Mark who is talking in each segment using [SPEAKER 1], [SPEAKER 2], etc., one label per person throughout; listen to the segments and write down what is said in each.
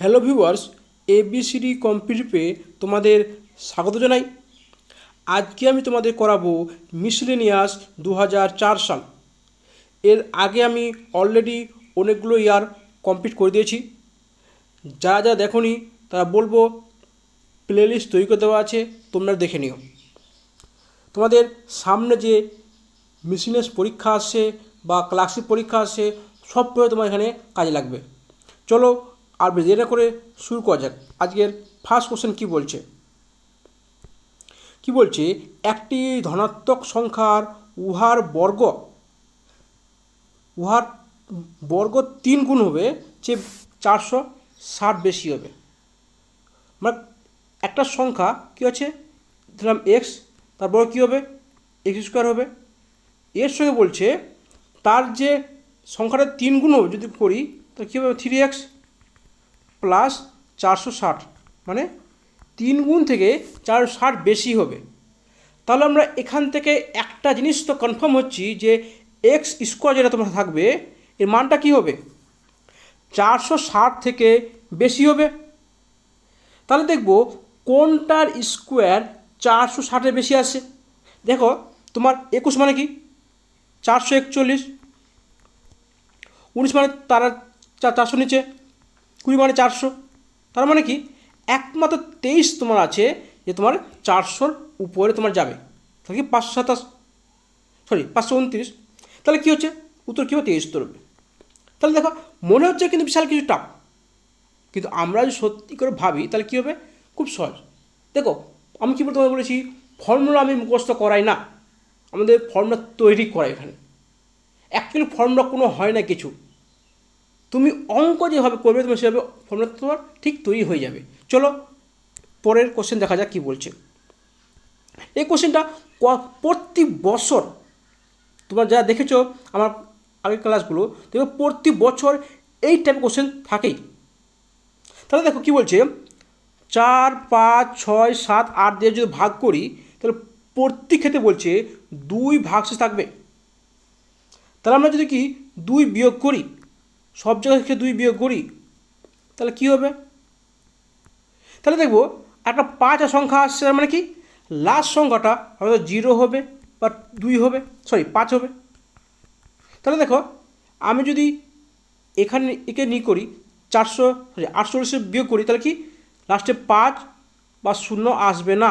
[SPEAKER 1] Hello viewers, ABCD কম্পিটিটিভে তোমাদের স্বাগত জানাই। আজকে আমি তোমাদের করাবো মিসলেনিয়াস 2004 সাল। এর আগে আমি অলরেডি অনেকগুলো ইয়ার কমপ্লিট করে দিয়েছি। যারা যারা দেখোনি তারা বলবো প্লেলিস্ট তৈরি করে দেওয়া আছে, তোমরা দেখে নিও। তোমাদের সামনে যে মিসলেনিয়াস পরীক্ষা আসছে বা ক্লাসিক পরীক্ষা আসছে, সব পড়ে তোমার এখানে কাজে লাগবে। চলো আর দেরি না করে শুরু করা যাক। আজকের ফার্স্ট কোশ্চেন কি বলছে একটি ধনাত্মক সংখ্যার উহার বর্গ 3 গুণ হবে, যে 460 বেশি হবে। মানে একটা সংখ্যা কী আছে, ধরলাম এক্স, তার বর্গ কী হবে, এক্স স্কোয়ার হবে। এর সঙ্গে বলছে তার যে সংখ্যাটা 3 গুণ হবে, যদি করি তাহলে কী হবে, 3x প্লাস 460, মানে 3 গুণ থেকে 460 বেশি হবে। তাহলে আমরা এখান থেকে একটা জিনিস তো কনফার্ম হচ্ছি যে এক্স স্কোয়ার যেটা তোমার থাকবে, এর মানটা কী হবে, 460 থেকে বেশি হবে। তাহলে দেখব কোনটার স্কোয়ার 460-এর বেশি আসে। দেখো তোমার 21 মানে কি 441, 19 মানে তারা 400 নিচে, 20 মানে 400, তার মানে কি একমাত্র 23 তোমার আছে যে তোমার 400-র উপরে তোমার যাবে। তাহলে কি 529, তাহলে কী হচ্ছে উত্তর কী হবে, 23 উত্তর হবে। তাহলে দেখো মনে হচ্ছে কিন্তু বিশাল কিছু টাফ, কিন্তু আমরা যদি সত্যি করে ভাবি তাহলে কী হবে, খুব সহজ। দেখো আমি কী তোমাকে বলেছি, ফর্মুলা আমি মুখস্থ করাই না, আমাদের ফর্মুলা তৈরি করাই। এখানে অ্যাকচুয়ালি ফর্মুলা কোনো হয় না কিছু, তুমি অঙ্ক যেভাবে করবে তুমি সেভাবে ফর্মুলা তোমার ঠিক তৈরি হয়ে যাবে। চলো পরের কোশ্চেন দেখা যাক কী বলছে। এই কোশ্চেনটা প্রতি বছর তোমরা যারা দেখেছো আমার আগের ক্লাসগুলো, দেখবে প্রতি বছর এই টাইপের কোশ্চেন থাকেই। তাহলে দেখো কী বলছে, 4, 5, 6, 7, 8 দিয়ে যদি ভাগ করি তাহলে প্রতি ক্ষেত্রে বলছে 2 ভাগশেষ থাকবে। তাহলে আমরা যদি কি 2 বিয়োগ করি, সব জায়গা থেকে 2 বিয়োগ করি, তাহলে কী হবে, তাহলে দেখবো একটা 5 সংখ্যা আসছে, মানে কি লাস্ট সংখ্যাটা হয়তো 0 হবে বা 2 হবে, 5 হবে। তাহলে দেখো আমি যদি এখানে একে নিয়ে করি 840 বিয়োগ করি, তাহলে কি লাস্টে 5 বা 0 আসবে না,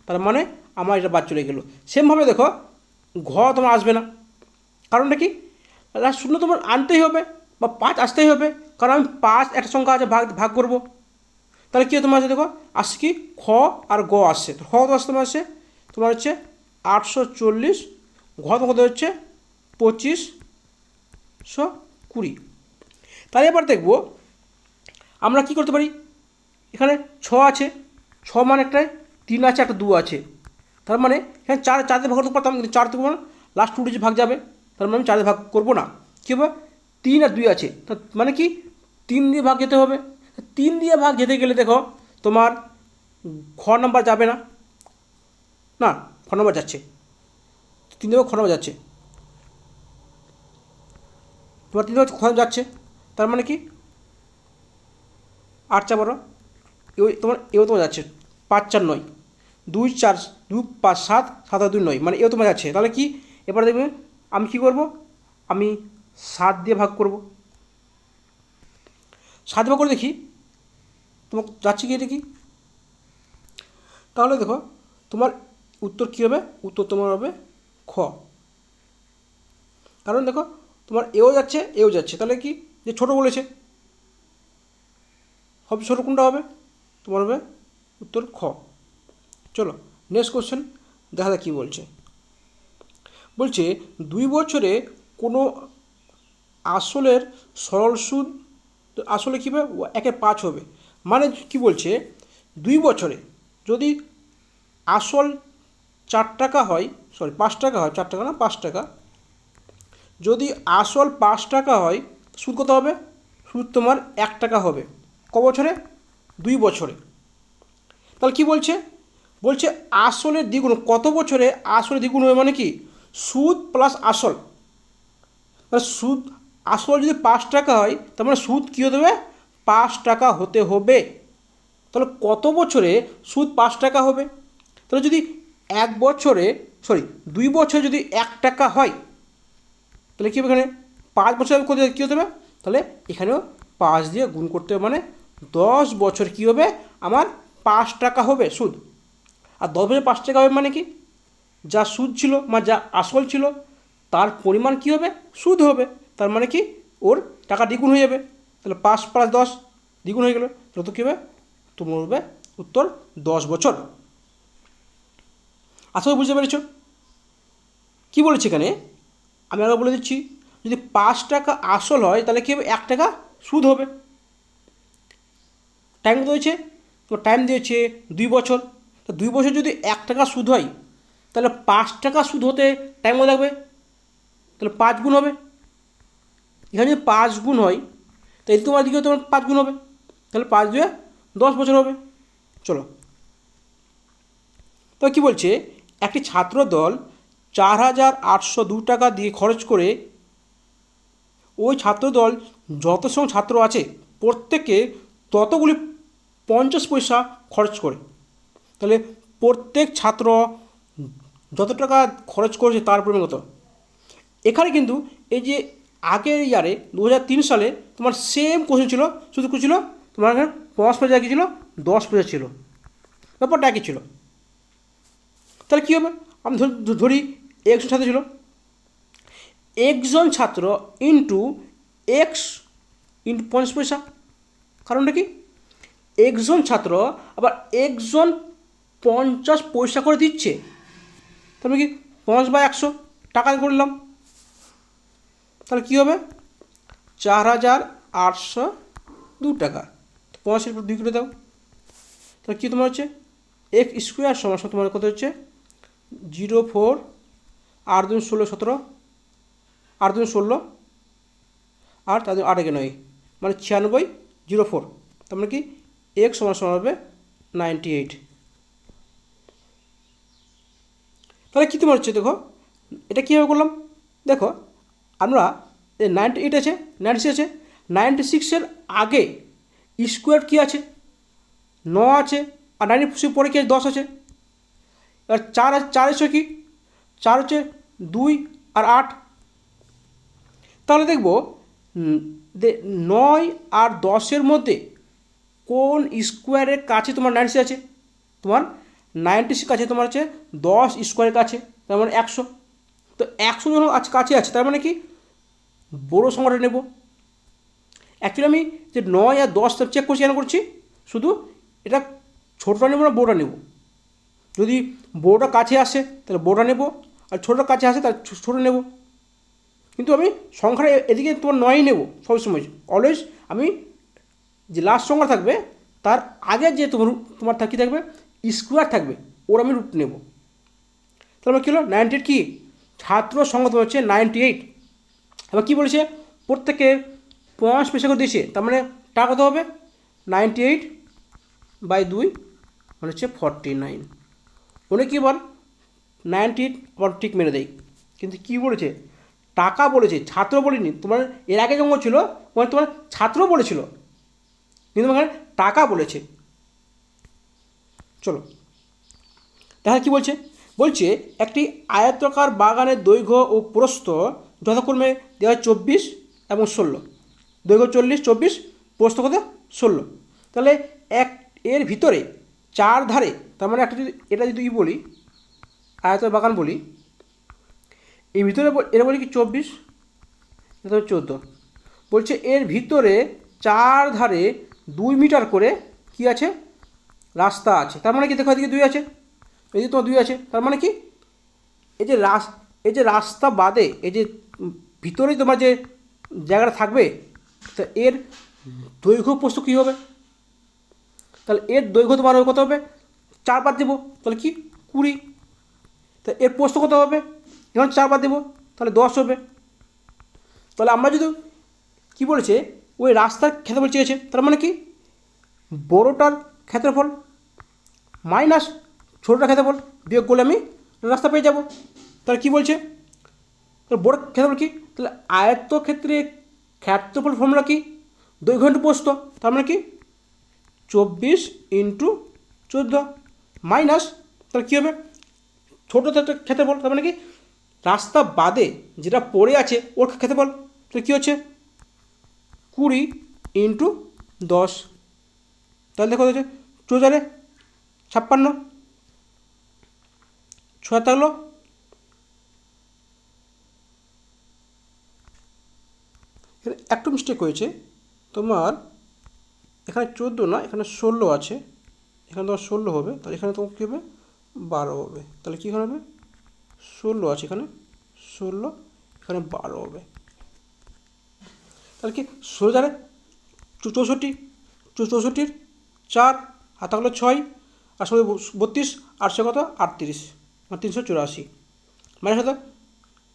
[SPEAKER 1] তার মানে আমার এটা বাদ চলে গেলো। সেমভাবে দেখো ঘ তোমার আসবে না, কারণটা কি, লাস্ট 0 তোমার আনতেই হবে বা 5 আসতেই হবে, কারণ আমি 5 একটা সংখ্যা আছে ভাগ করবো। তাহলে কী তোমার আছে, দেখো আসছে কি খ আর গ আসছে। খ তো আসতে তোমার আসছে তোমার হচ্ছে 840, ঘ তোমার হচ্ছে 2520। তাহলে এবার দেখব আমরা কি করতে পারি, এখানে 6 আছে, 6 মানে একটাই 3 আছে, একটা 2 আছে, তার মানে এখানে 4 দিয়ে ভাগ করতে পারতাম, কিন্তু 4 থেকে লাস্ট 2 ডিজিট ভাগ যাবে, তার মানে আমি 4 দিয়ে ভাগ করবো না। কী হবে, 3 আর 2 আছে, মানে কি 3 দিয়ে ভাগ যেতে হবে। 3 দিয়ে ভাগ যেতে গেলে দেখো তোমার খ নাম্বার যাবে না, না খ নাম্বার যাচ্ছে, 3 দিয়ে খ নাম্বার যাচ্ছে, তোমার 3 দিয়ে খ যাচ্ছে, তার মানে কি 8 4 12, এও তোমার যাচ্ছে, 5 4 9, 2 4 2 5 7 7 আর 2 9, মানে এও তোমার যাচ্ছে। তাহলে কি এবার দেখবে আমি কি করব, আমি 7 দিয়ে ভাগ করব, 7 ভাগ করে দেখি তোমার যাচ্ছে কি দেখি। তাহলে দেখো তোমার উত্তর কী হবে, উত্তর তোমার হবে খ। কারণ দেখো তোমার এও যাচ্ছে, তাহলে কি যে ছোটো বলেছে, সব ছোটো কোনটা হবে, তোমার হবে উত্তর খ। চলো নেক্সট কোশ্চেন দেখা যাক কী বলছে। 2 বছরে কোনো আসলের সরল সুদ আসলে কী হবে, 1/5 হবে। মানে কি বলছে, 2 বছরে যদি আসল 4 টাকা হয়, 5 টাকা হয়, 4 টাকা না 5 টাকা, যদি আসল 5 টাকা হয় সুদ কত হবে, সুদ তোমার 1 টাকা হবে। ক বছরে, 2 বছরে। তাহলে কি বলছে আসলের দ্বিগুণ, কত বছরে আসলের দ্বিগুণ হবে, মানে কি সুদ প্লাস আসল, মানে সুদ আসল যদি 5 টাকা হয় তার মানে সুদ কী হতে হবে 5 টাকা হতে হবে। তাহলে কত বছরে সুদ 5 টাকা হবে? তাহলে যদি 2 বছরে যদি 1 টাকা হয়, তাহলে কী হবে এখানে 5 বছর কী হতে হবে? তাহলে এখানেও 5 দিয়ে গুণ করতে হবে, মানে 10 বছর কী হবে আমার 5 টাকা হবে সুদ। আর 10 বছর 5 টাকা হবে মানে কি, যা সুদ ছিল বা যা আসল ছিল তার পরিমাণ কী হবে, সুদ হবে। তার মানে কি ওর টাকা দ্বিগুণ হয়ে যাবে। তাহলে 5 + 10 দ্বিগুণ হয়ে গেল। তাহলে তো কী হবে, তোমার হবে উত্তর 10 বছর। আসলে বুঝতে পেরেছ কী বলেছি এখানে? আমি আবার বলে দিচ্ছি, যদি 5 টাকা আসল হয় তাহলে কী হবে, 1 টাকা সুদ হবে। টাইম কত হয়েছে, তোমার টাইম দিয়েছে 2 বছর। তো 2 বছর যদি 1 টাকা সুদ হয়, তাহলে 5 টাকা সুদ হতে টাইম কত লাগবে? তাহলে 5 গুণ হবে। এখানে যদি 5 গুণ হয়, তো এই তোমার দিকেও তোমার 5 গুণ হবে। তাহলে 5 দিয়ে 10 বছর হবে। চলো, তো কী বলছে, একটি ছাত্র দল 4,802 টাকা দিয়ে খরচ করে, ওই ছাত্রদল যত সংখ্যক ছাত্র আছে প্রত্যেকে ততগুলি 50 পয়সা খরচ করে। তাহলে প্রত্যেক ছাত্র যত টাকা খরচ করেছে তার পরিমাণ কত? এখানে কিন্তু এই যে আগের ইয়ারে 2003 সালে তোমার সেম কোশ্চেন ছিল, শুধু কী ছিল তোমার এখানে 5 পয়সা কী ছিল, 10 পয়সা ছিল, ব্যাপারটা একই ছিল। তাহলে কী হবে, আমি ধরি একজন ছাত্র ছিল, একজন ছাত্র ইন্টু এক্স ইন্টু 50 পয়সা। কারণটা কি, একজন ছাত্র আবার একজন 50 পয়সা করে দিচ্ছে, তারপরে কি 5/100 টাকা করলাম। তাহলে কী হবে, 4,802 টাকা। 50 2 করে দাও, তাহলে কী তোমার হচ্ছে x² সমান তোমার কত হচ্ছে 0,4 8 × 2 = 16 17 8 × 2 = 16 আর তাদের 8 × 9 মানে 96/04। তার মানে কি x সমান হবে 98। তাহলে কী তোমার হচ্ছে, দেখো এটা কীভাবে করলাম, দেখো আমরা 98 আছে, 96 আছে, 96-এর আগে স্কোয়ার কী আছে 9 আছে, আর 96 পরে কি আছে 10 আছে। এবার 4 আছে, 4 এসে কি 4 হচ্ছে 2 আর 8। তাহলে দেখব 9 আর 10-এর মধ্যে কোন স্কোয়ারের কাছে তোমার 96 আছে, তোমার 96 কাছে তোমার হচ্ছে 10 স্কোয়ারের কাছে, তার মানে 100। তো 100 যখন কাছে আছে তার মানে কি বড় সংখ্যাটা নেব। অ্যাকচুয়ালি আমি যে 9 আর 10 চেক করছি, কেন করছি, শুধু এটা ছোটোটা নেব না বড়োটা নেব। যদি বড়োটা কাছে আসে তাহলে বড়োটা নেব, আর ছোটোটা কাছে আসে তাহলে ছোটো নেব। কিন্তু আমি সংখ্যাটা এদিকে তোমার 9 নেব সবসময়, অলওয়েজ আমি যে লাস্ট সংখ্যা থাকবে তার আগে যে তোমার কী থাকবে স্কোয়ার থাকবে, ওর আমি রুট নেব। তাহলে কী হলো 98 কি ছাত্র সংখ্যা তোমার হচ্ছে 98। এবার কী বলেছে, প্রত্যেকে 5 পয়সা করে দিয়েছে, তার মানে টাকা কত হবে 98/2 মানে হচ্ছে 49। মনে কী বল 98 আবার ঠিক মেনে দেয়, কিন্তু কী বলেছে টাকা বলেছে, ছাত্র বলিনি। তোমার এর আগে যখন ছিল মানে তোমার ছাত্র বলেছিল, কিন্তু এখানে টাকা বলেছে। চলো দেখা কী বলছে, বলছে একটি আয়তাকার বাগানের দৈর্ঘ্য ও প্রস্থ যথাক্রমে দেওয়া 24 এবং 16, দৈর্ঘ্য 40 24, প্রস্থ কত 16। তাহলে এর ভিতরে 4 ধারে, তার মানে একটা যদি এটা যদি বলি আয়তাকার বাগান বলি, এই ভিতরে এটা বলি কি 24, এটা 14। বলছে এর ভিতরে 4 ধারে 2 মিটার করে কি আছে রাস্তা আছে, তার মানে কি দেখো এদিকে 2 আছে, এদিকে তোমার 2 আছে, তার মানে কি এই যে রাস্তা বাদে এই যে ভিতরেই তোমার যে জায়গাটা থাকবে, তা এর দৈর্ঘ্য প্রস্থ কী হবে, তাহলে এর দৈর্ঘ্য তোমার কত হবে 4 বাদ দেবো, তাহলে কি 20। তা এর প্রস্থ কত হবে, যখন 4 বাদ দেবো তাহলে 10 হবে। তাহলে আমরা যদি কী বলেছে ওই রাস্তার ক্ষেত্রফল চেয়েছে, তার মানে কি বড়োটার ক্ষেত্রফল মাইনাস ছোটোটার ক্ষেত্রফল বিয়োগ করলে আমি রাস্তা পেয়ে যাব। তাহলে কী বলছে, তাহলে বড় ক্ষেত্রফল কী, তাহলে আয়ত্তক্ষেত্রে ক্ষেত্রফল ফর্মুলা কি দৈর্ঘ্য ইন্টু প্রস্থ। তার মানে কি 24 ইন্টু 14 মাইনাস, তাহলে কী হবে ছোটো ক্ষেত্রফল, তার মানে কি রাস্তা বাদে যেটা পড়ে আছে ওর ক্ষেত্রফল, তাহলে কী হচ্ছে 20 ইন্টু 10, তাহলে দেখো হচ্ছে 4 56, 6 থাকলো একটু মিস্টেক হয়েছে তোমার, এখানে 14 না, এখানে 16 আছে, এখানে তোমার 16 হবে, তাহলে এখানে তোমার কী হবে 12 হবে, তাহলে কী এখানে হবে 16 আছে, এখানে 16, এখানে 12 হবে, তাহলে কি 16 64, 64 4 আর থাকলো 6 আর 32 আর সে কত 38, মানে 384 মাইনাস কত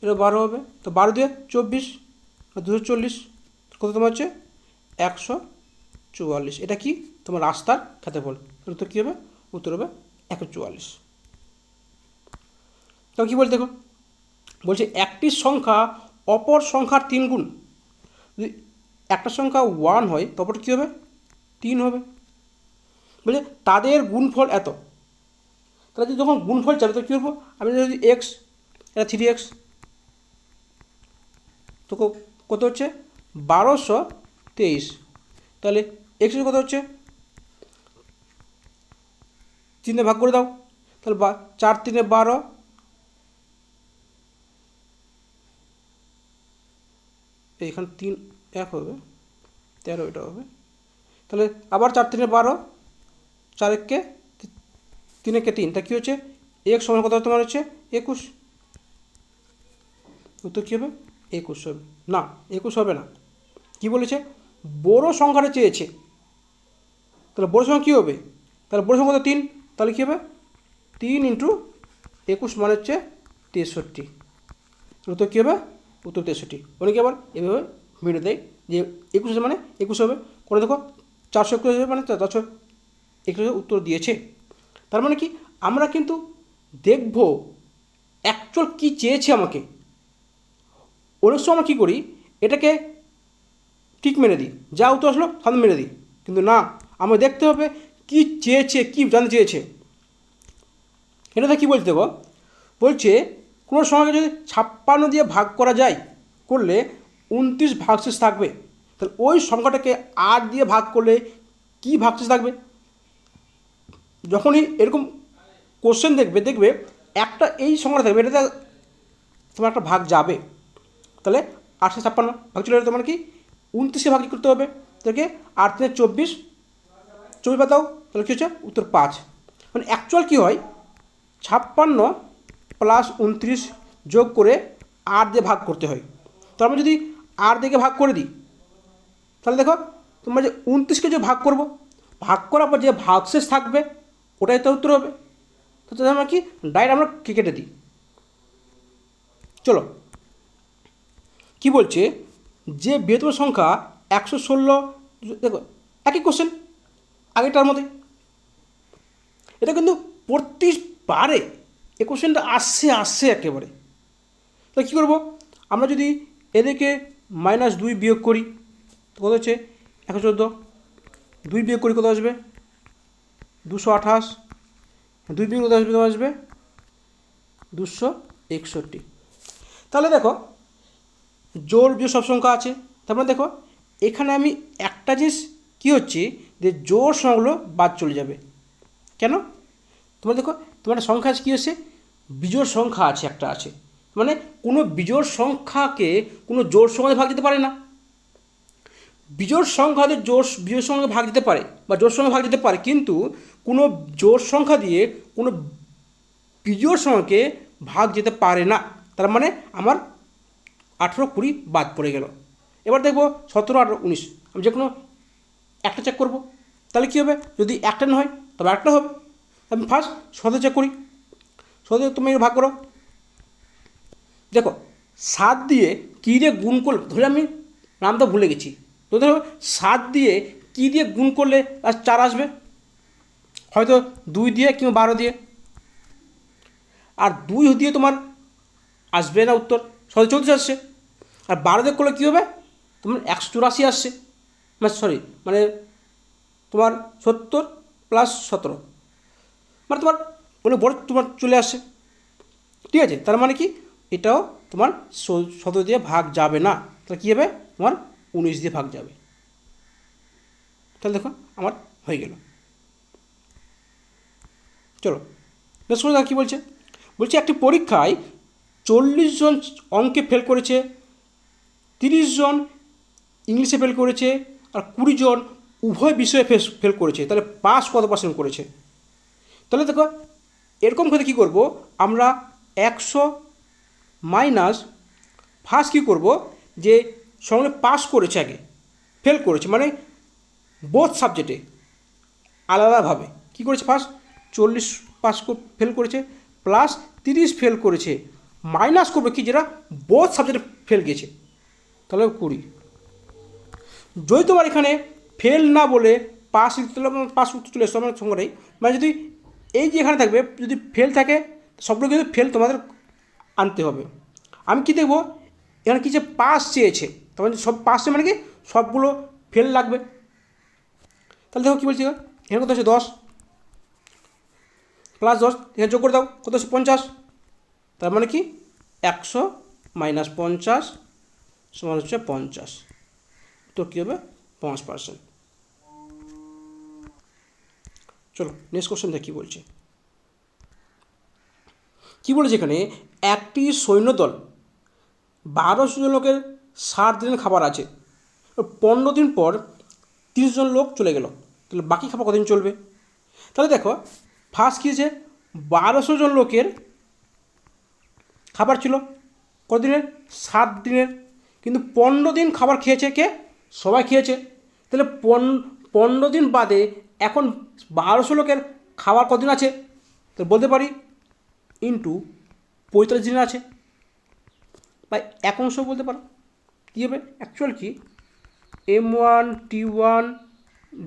[SPEAKER 1] এটা 12 হবে, তো 12 দিয়ে 24 240, কত তোমার হচ্ছে 144, এটা কি তোমার রাস্তার ক্ষেত্রফল, উত্তর কী হবে উত্তর হবে 144। তবে কী বলছে দেখো, বলছে একটি সংখ্যা অপর সংখ্যার 3 গুণ, যদি একটা সংখ্যা 1 হয় তখন কী হবে 3 হবে, বলছে তাদের গুণফল এত, তাহলে যদি যখন গুণফল চাবে তো কী করবো, আমি যদি এক্স এটা 3x, তো কত হচ্ছে 1223, তাহলে এক্স কত হচ্ছে 3 দিয়ে ভাগ করে দাও, তাহলে 4 3 12, এইখানে 3 1 হবে 13, এটা হবে, তাহলে আবার 4 3 12, 4 1 কে 3 1 কে 3, তা কী হচ্ছে এক্স সমান কত তোমার হচ্ছে 21, উত্তর কী হবে 21 হবে না, 21 হবে না, কী বলেছে বড় সংখ্যাটা চেয়েছে, তাহলে বড় সংখ্যা কী হবে, তাহলে বড় সংখ্যা তো 3, তাহলে কী হবে 3 ইন্টু 21 মানে হচ্ছে 63, উত্তর কী হবে উত্তর 63। অনেকে আবার এভাবে মেরে দেয় যে 21 মানে 21 হবে, করে দেখো 421 হবে মানে 421 উত্তর দিয়েছে, তার মানে কি আমরা কিন্তু দেখব অ্যাকচুয়াল কী চেয়েছে আমাকে, অনেক সময় আমরা কী করি এটাকে ঠিক মেরে দিই, যা উত্তর আসলো সামনে মেরে দিই, কিন্তু না আমরা দেখতে হবে কী চেয়েছে, কী জানতে চেয়েছে। এটাতে কী বলতে দেবো, বলছে কোনো সংখ্যাকে যদি 56 দিয়ে ভাগ করা যায় করলে 29 ভাগশেষ থাকবে, তাহলে ওই সংখ্যাটাকে 8 দিয়ে ভাগ করলে কী ভাগশেষ থাকবে, যখনই এরকম কোশ্চেন দেখবে একটা এই সংখ্যাটা থাকবে, এটাতে তোমার একটা ভাগ যাবে, তাহলে 856 ভাগ চলে গেলে তোমার কি 29 ভাগ করতে হবে, তোকে 8 3 24, 24 বাদ দাও, তাহলে কী হচ্ছে উত্তর 5, মানে অ্যাকচুয়াল কী হয় 56 প্লাস 29 যোগ করে 8 দিয়ে ভাগ করতে হয়, তো আমরা যদি 8 দিয়ে ভাগ করে দিই তাহলে দেখো তোমরা যে 29কে যে ভাগ করবো, ভাগ করার পর যে ভাগশেষ থাকবে ওটাই তো উত্তর হবে, তো আমরা কি ডাইরেক্ট আমরা কেটে দিই। চলো কি বলছে যে বৃহত্তম সংখ্যা 116, দেখো একই কোশ্চেন আগেটার মধ্যে, এটা কিন্তু প্রতিবারে এই কোশ্চেনটা আসছে একেবারে, তো কী করবো আমরা যদি এদেরকে -2 বিয়োগ করি তো কত হচ্ছে 114, 2 বিয়োগ করি কত আসবে 228, 2 বিয়োগ কত আসবে 261, তাহলে দেখো জোড় বিয়োগ সব সংখ্যা আছে, তারপরে দেখো এখানে আমি একটা জিনিস কী হচ্ছে যে জোড় সংখ্যাগুলো বাদ চলে যাবে, কেন তোমরা দেখো তোমার একটা সংখ্যা আছে কী হচ্ছে বিজোড় সংখ্যা আছে, একটা আছে, মানে কোনো বিজোড় সংখ্যাকে কোনো জোড় সংখ্যাতে ভাগ দিতে পারে না, বিজোড় সংখ্যাতে বিজোড় সংখ্যাকে ভাগ দিতে পারে বা জোড় সংখ্যা ভাগ দিতে পারে, কিন্তু কোনো জোড় সংখ্যা দিয়ে কোনো বিজোড় সংখ্যাকে ভাগ যেতে পারে না, তার মানে আমার 18 20 বাদ পড়ে গেল। এবার দেখবো 17 18 19, আমি যে কোনো একটা চেক করবো, তাহলে কী হবে যদি একটা না হয় তবে একটা হবে, আমি ফার্স্ট 17 চেক করি, 17 তুমি ভাগ করো, দেখো 7 দিয়ে কী দিয়ে গুণ করলে, ধরে আমি নামটা ভুলে গেছি, তো ধরো 7 দিয়ে কী দিয়ে গুণ করলে আর 4 আসবে, হয়তো 2 দিয়ে কিংবা 12 দিয়ে, আর 2 দিয়ে তোমার আসবে না উত্তর, 34 আসছে, আর 12 দিয়ে করলে কী হবে তোমার 184 আসছে, মানে তোমার 70 প্লাস 17, মানে তোমার মানে বড় তোমার চলে আসে। ঠিক আছে, তার মানে কি এটাও তোমার 17 দিয়ে ভাগ যাবে না, তাহলে কী হবে তোমার 19 দিয়ে ভাগ যাবে। তাহলে দেখো আমার হয়ে গেল। চলো নেক্সট কথা কী বলছে, বলছে একটি পরীক্ষায় 40 জন অঙ্কে ফেল করেছে, 30 জন ইংলিশে ফেল করেছে, আর 20 জন উভয় বিষয়ে ফেল করেছে, তাহলে পাস কত % করেছে। তাহলে দেখো এরকম করে কী করবো আমরা 100 মাইনাস ফার্স্ট কী করবো যে সঙ্গে পাস করেছে আগে ফেল করেছে মানে বোথ সাবজেক্টে আলাদাভাবে কী করেছে, ফার্স্ট 40 পাস ফেল করেছে প্লাস 30 ফেল করেছে, মাইনাস করবে কি যেটা বোথ সাবজেক্টে ফেল গেছে, তাহলে 20। যদি তোমার এখানে ফেল না বলে পাস তাহলে পাস চলে এসছো আমার সঙ্গে, মানে যদি এই যে এখানে থাকবে যদি ফেল থাকে সবগুলো কিন্তু ফেল তোমাদের আনতে হবে। আমি কি দেখবো এখানে কি যে পাস চেয়েছে, তার মানে সব পাস মানে কি সবগুলো ফেল লাগবে। তাহলে দেখো কী বলছি এখানে কত হচ্ছে 10 প্লাস 10 এখানে যোগ করে দাও কত হচ্ছে 50, তার মানে কি 100 মাইনাস 50 সমান হচ্ছে 50, তো কী হবে 5%। চলো নেক্সট কোশ্চেন দেখ কী বলছে। কী বলেছে এখানে একটি সৈন্যদল 1200 জন লোকের 60 দিনের খাবার আছে, 15 দিন পর 30 জন লোক চলে গেল, তাহলে বাকি খাবার কতদিন চলবে। তাহলে দেখো ফার্স্ট কী হয়েছে 1200 জন লোকের খাবার ছিল কতদিনের 7 দিনের, কিন্তু 15 দিন খাবার খেয়েছে কে, সবাই খেয়েছে, তাহলে 15 দিন বাদে এখন 1200 লোকের খাবার কতদিন আছে, তো বলতে পারি ইন্টু 45 দিন আছে, বা 1 বলতে পারো। কী হবে অ্যাকচুয়াল কি M1 T1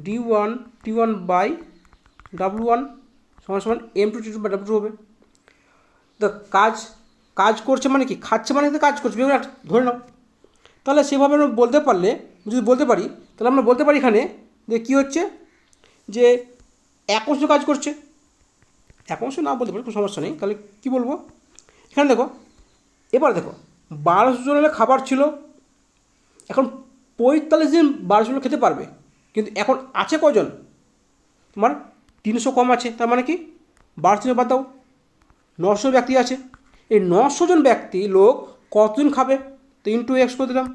[SPEAKER 1] D1 T1 by W1 সমান সমান M2 T2 বাই W2 হবে। তো কাজ করছে মানে কি খাচ্ছে মানে তো কাজ করছে ধরে নাও, তাহলে সেভাবে আমরা বলতে পারলে যদি বলতে পারি তাহলে আমরা বলতে পারি এখানে যে কী হচ্ছে যে 1 কাজ করছে, 1 না বলতে পারি কোনো সমস্যা নেই, তাহলে কী বলবো এখানে দেখো এবার দেখো 1200 জনের খাবার ছিল, এখন 45 দিন 1200 জন খেতে পারবে, কিন্তু এখন আছে কজন তোমার 300 কম আছে, তার মানে কি 1200 বাদ দাও 900 ব্যক্তি আছে, এই 900 জন ব্যক্তি লোক কতদিন খাবে, তো ইন্টু এক্স করে দিলাম,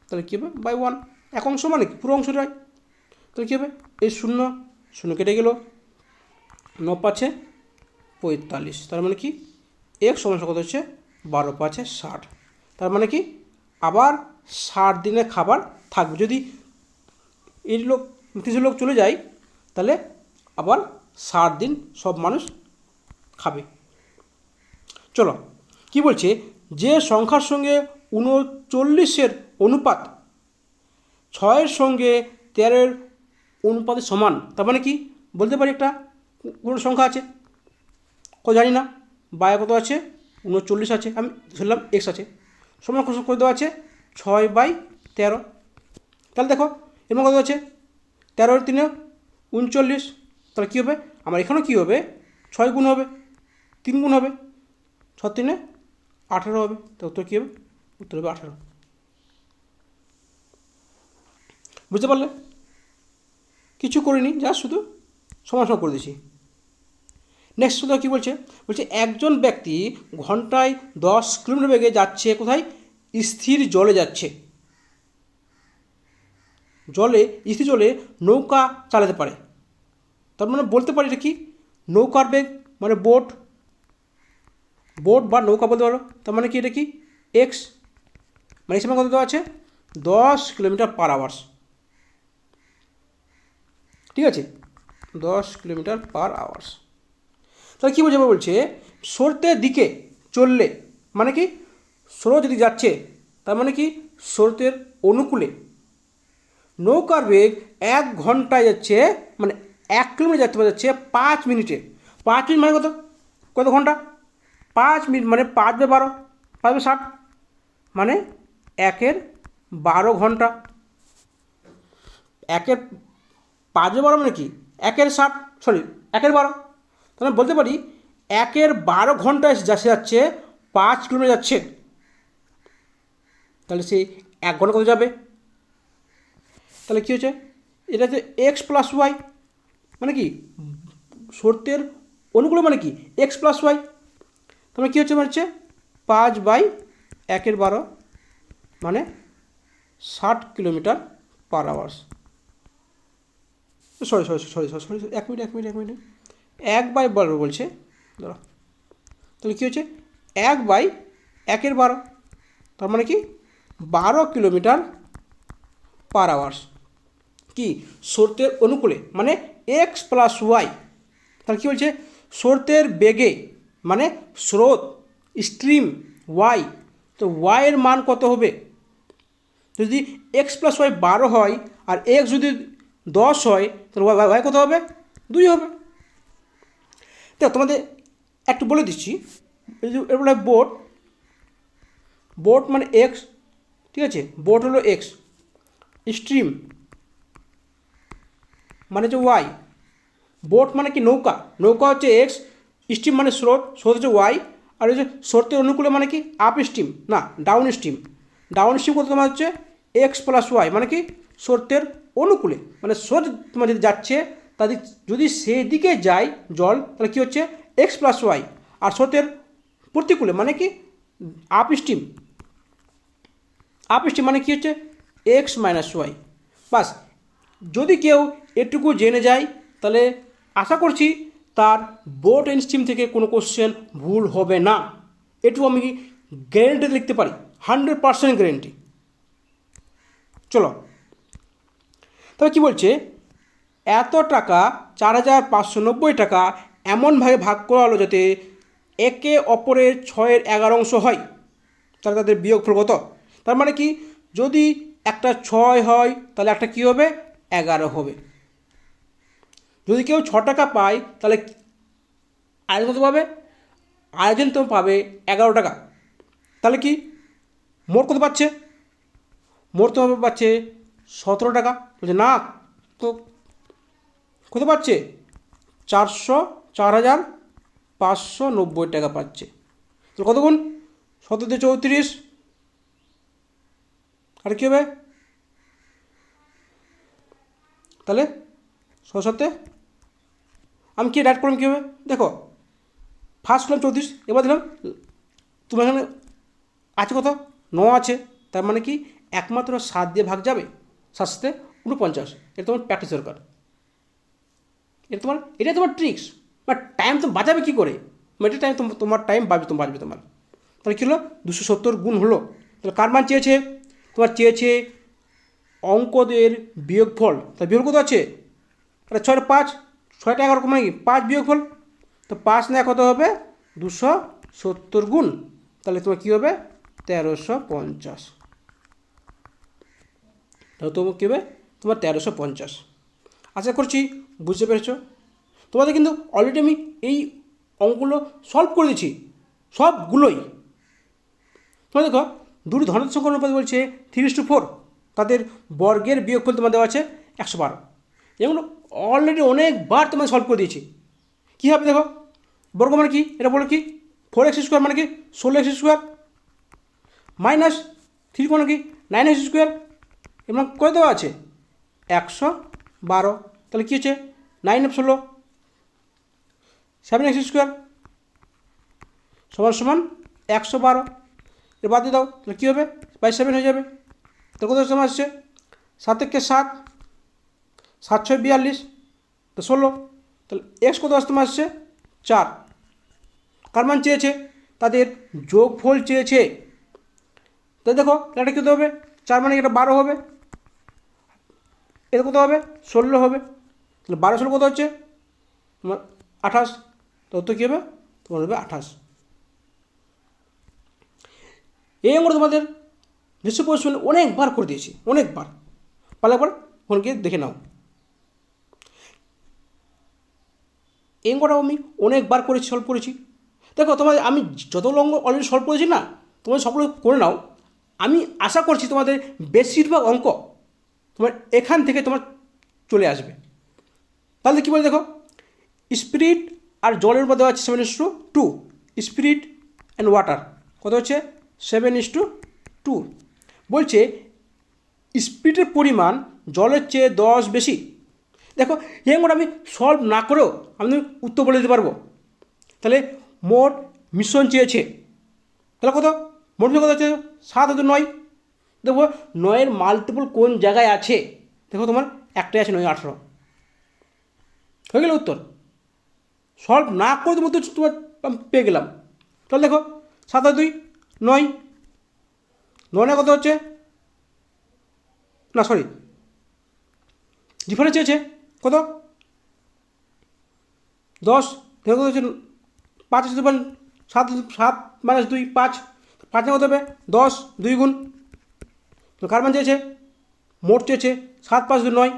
[SPEAKER 1] তাহলে কী হবে বাই 1, 1 মানে কি পুরো অংশটাই, তাহলে কী হবে এই 0 কেটে গেল 9 5 45, তার মানে কি এক সমান কত হচ্ছে 12 5 60, তার মানে কি আবার 60 দিনের খাবার থাকবে, যদি এই লোক 30 লোক চলে যায় তাহলে আবার 60 দিন সব মানুষ খাবে। চলো কি বলছে যে সংখ্যার সঙ্গে 39-এর অনুপাত 6-এর সঙ্গে 13-এর অনুপাতের সমান, তার মানে কি বলতে পারি একটা কোনো সংখ্যা আছে কত জানি না, বায়ে কত আছে 39 আছে, আমি ধরলাম এক্স আছে, সমান করে দেওয়া আছে 6/13, তাহলে দেখো এর কত আছে 13 3 39, তাহলে কী হবে আমার এখানেও কী হবে 6 গুণ হবে 3 গুণ হবে 6 3 18 হবে, তো উত্তর কী হবে উত্তর হবে 18। বুঝতে পারলে কিছু করিনি যা শুধু সমান করে দিয়েছি। নেক্সট শুধু কী বলছে একজন ব্যক্তি ঘন্টায় 10 কিলোমিটার বেগে যাচ্ছে কোথায়, স্থির জলে যাচ্ছে, স্থির জলে নৌকা চালাতে পারে, তার মানে বলতে পারি এটা কি নৌকার বেগ মানে বোট বা নৌকা বলতে পারো, তার মানে কি এটা কি এক্স, মানে এই সময় কত দেওয়া আছে 10 কিলোমিটার/আওয়ার্স, ঠিক আছে 10 কিলোমিটার/আওয়ার্স। তাহলে কী বলছে স্রোতের দিকে চললে মানে কি স্রোত যদি যাচ্ছে তার মানে কি স্রোতের অনুকূলে নৌকার বেগ 1 ঘন্টায় যাচ্ছে, মানে 1 কিলোমিটার যাচ্ছে 5 মিনিটে, 5 মিনিট মানে কত ঘন্টা 5 মিনিট মানে 5/12 5/60, মানে 1/12 ঘন্টা, একের 5/12 মানে কি, 1/60, সরি 1/12, তাহলে বলতে পারি 1/12 ঘন্টায় যাচ্ছে 5 কিলোমিটার যাচ্ছে। তাহলে সেই 1 ঘন্টা কত যাবে? তাহলে কী হচ্ছে, এটা হচ্ছে এক্স প্লাস ওয়াই, মানে কি শর্তের অনুকূলে মানে কি এক্স প্লাস ওয়াই। তাহলে কী হচ্ছে, মানে হচ্ছে 5/1/12 মানে 60 কিলোমিটার পার hours. Sorry sorry sorry sorry sorry, এক মিনিট 1/12 বলছে ধরো। তাহলে কী হচ্ছে 1/1/12, তার মানে কি 12 কিলোমিটার পার আওয়ার্স, কি শর্তের অনুকূলে মানে এক্স প্লাস ওয়াই। তাহলে কী বলছে, স্রোতের বেগে মানে স্রোত স্ট্রিম ওয়াই, তো ওয়াইয়ের মান কত হবে? যদি এক্স প্লাস ওয়াই 12 হয় আর এক্স যদি 10 হয়, তাহলে ওয়াই কত হবে? 2 হবে। দেখো তোমাদের একটু বলে দিচ্ছি, এর বলে বোট, বোট মানে এক্স, ঠিক আছে, বোট হলো এক্স, স্ট্রিম মানে হচ্ছে ওয়াই, বোট মানে কি নৌকা, নৌকা হচ্ছে এক্স, স্ট্রিম মানে স্রোত, স্রোত হচ্ছে ওয়াই, আর হচ্ছে স্রোতের অনুকূলে মানে কি আপ স্ট্রিম না ডাউন স্ট্রিম, ডাউন স্ট্রিম কত তোমার হচ্ছে এক্স প্লাস ওয়াই, মানে কি স্রোতের অনুকূলে, মানে স্রোত তোমার যদি যাচ্ছে তাদের যদি সেদিকে যায় জল, তাহলে কী হচ্ছে এক্স প্লাস ওয়াই, আর স্রোতের প্রতিকূলে মানে কি আপ স্ট্রিম, আপ স্ট্রিম মানে কী হচ্ছে এক্স মাইনাস ওয়াই। বাস, যদি কেউ এটুকু জেনে যায় তাহলে আশা করছি তার বোট অ্যান্ড স্ট্রিম থেকে কোনো কোশ্চেন ভুল হবে না, এটুকু আমি গ্যারেন্টি লিখতে পারি, 100% গ্যারেন্টি। চলো তবে কী বলছে, এত টাকা 4,590 টাকা এমনভাবে ভাগ করা হলো যাতে একে অপরের 6/11 হয়, তাহলে তাদের বিয়োগফল কত? তার মানে কি যদি একটা 6 হয় তাহলে একটা কী হবে 11 হবে। যদি কেউ 6 টাকা পায় তাহলে আরেকজন কত পাবে? আরেকজন তো পাবে 11 টাকা। তাহলে কি মোট কত পাচ্ছে? মোট তো পাচ্ছে 17 টাকা। বলছে না, তো কত পাচ্ছে? 4,590 টাকা পাচ্ছে। তো কত গুণ? 17 34, আর কী হবে তাহলে 7 আমি কি ডাইরেক্ট করলাম কী হবে দেখো, ফার্স্ট করলাম 34, এবার দিলাম তোমার এখানে আছে কত 9 আছে, তার মানে কি একমাত্র 7 দিয়ে ভাগ যাবে, 7 49। এটা তোমার প্র্যাকটিস দরকার, এটা তোমার ট্রিক্স, বাট টাইম তো বাঁচাবে কী করে? এটা টাইম তোমার টাইম বাঁচবে তোমার। তাহলে কী হলো 270 গুণ হলো। তাহলে কার মান চেয়েছে? তোমার চেয়েছে অঙ্কদের বিয়োগফল। তাহলে বিয়োগ কত আছে? তাহলে 6 5, 6টা 11 মানে কি 5 বিয়োগফল, তো 5 না কত হবে 270 গুণ, তাহলে তোমার কী হবে 1350। তাহলে তোমার কী হবে তোমার 1350। আশা করছি বুঝতে পেরেছো। তোমাদের কিন্তু অলরেডি আমি এই অঙ্কগুলো সলভ করে দিচ্ছি সবগুলোই। তোমরা দেখো দুটি ধনাত্মক সংখ্যার অনুপাত বলছে 3:4, তাদের বর্গের বিয়োগফল তোমার দেওয়া আছে 112। এগুলো অলরেডি অনেকবার তোমাদের সলভ করে দিয়েছি। কী হবে দেখো, বর্গ মানে কি, এটা বলো কি 4x² মানে কি 16x², মাইনাস 3 মানে কি 9x², এবং কত দেওয়া আছে 112। তাহলে কী হচ্ছে 9 × 16 7x² সমান 112। এর বাদ দিয়ে দাও, তাহলে কী হবে 7 হয়ে যাবে। তো কত সময় আসছে 7 × 7, 7 × 6 42, তো 16। তাহলে এক্স কত তোমার আসছে 4। কার মান চেয়েছে? তাদের যোগফল চেয়েছে। তাই দেখো এটা কত হবে 4 মানে এটা 12 হবে, এটা কত হবে 16 হবে। তাহলে 12 16 কত হচ্ছে তোমার 28, তত কী হবে তোমার হবে 28। এই আমরা তোমাদের নিশ্চয় প্রশ্ন অনেকবার করে দিয়েছি, অনেকবার, পারলে একবার ফোন গিয়ে দেখে নাও। এই অঙ্কটাও আমি অনেকবার করেছি, সলভ করেছি। দেখো তোমাদের আমি যতগুলো অঙ্ক অলরেডি সলভ করেছি না, তোমাদের সবগুলো করে নাও। আমি আশা করছি তোমাদের বেশিরভাগ অঙ্ক তোমার এখান থেকে তোমার চলে আসবে। তাহলে কী বলে দেখো, স্পিরিট আর জলের উপর দেওয়া আছে 7:2, স্পিরিট অ্যান্ড ওয়াটার কত হচ্ছে 7:2। বলছে স্পিরিটের পরিমাণ জলের চেয়ে 10 বেশি। দেখো এগুলো আমি সলভ না করেও আমি উত্তর বলে দিতে পারবো। তাহলে মোট মিশ্রণ চেয়েছে, তাহলে কত মোট মিশ্রণ কত আছে 7 আর 2 9। দেখো 9-এর মাল্টিপল কোন জায়গায় আছে, দেখো তোমার একটাই আছে 9 18, হয়ে গেল উত্তর। সলভ না করে তুমি উত্তর তোমার পেয়ে গেলাম। তাহলে দেখো 7 আর 2 9, 9 কত হচ্ছে, না সরি ডিফারেন্স চেয়েছে কত 10, দেখো কত হচ্ছে 5 আছে 7 7 - 2 5, 5 কত হবে 10, 2 গুণ, কার মান চেয়েছে মোট চেয়েছে 7 5 2 9,